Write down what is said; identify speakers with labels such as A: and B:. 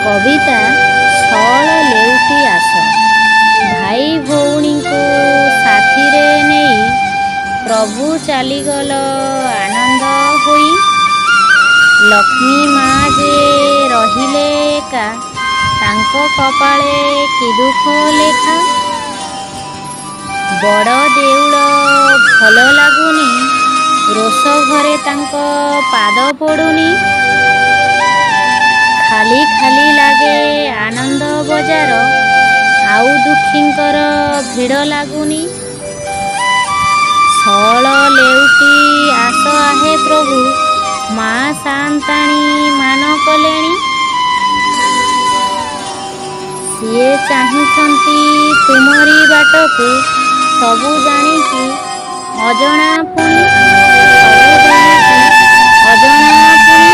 A: କବିତା ସଅଳ ଲେଉଟି ଆସ। ଭାଇ ଭଉଣୀଙ୍କୁ ସାଥିରେ ନେଇ ପ୍ରଭୁ ଚାଲିଗଲ ଆନନ୍ଦ ହୋଇ। ଲକ୍ଷ୍ମୀ ମା ଯେ ରହିଲେ ଏକା, ତାଙ୍କ କପାଳେ କି ଦୁଃଖ ଲେଖା। ବଡ଼ ଦେଉଳ ଭଲ ଲାଗୁନି, ରୋଷ ଘରେ ତାଙ୍କ ପାଦ ପଡ଼ୁନି। ଖାଲି ଖାଲି ଲାଗେ ଆନନ୍ଦ ବଜାର, ଆଉ ଦୁଃଖୀଙ୍କର ଭିଡ଼ ଲାଗୁନି। ସଅଳ ଲେଉଟି ଆସ ଆହେ ପ୍ରଭୁ, ମା ସାଆନ୍ତାଣୀ ମାନ କଲେଣି। ସିଏ ଚାହିଁଛନ୍ତି ତୁମରି ବାଟକୁ, ସବୁ ଜାଣିକି ଅଜଣା ପୁଣି, ସବୁ ଜାଣିକି ଅଜଣା ପୁଣି।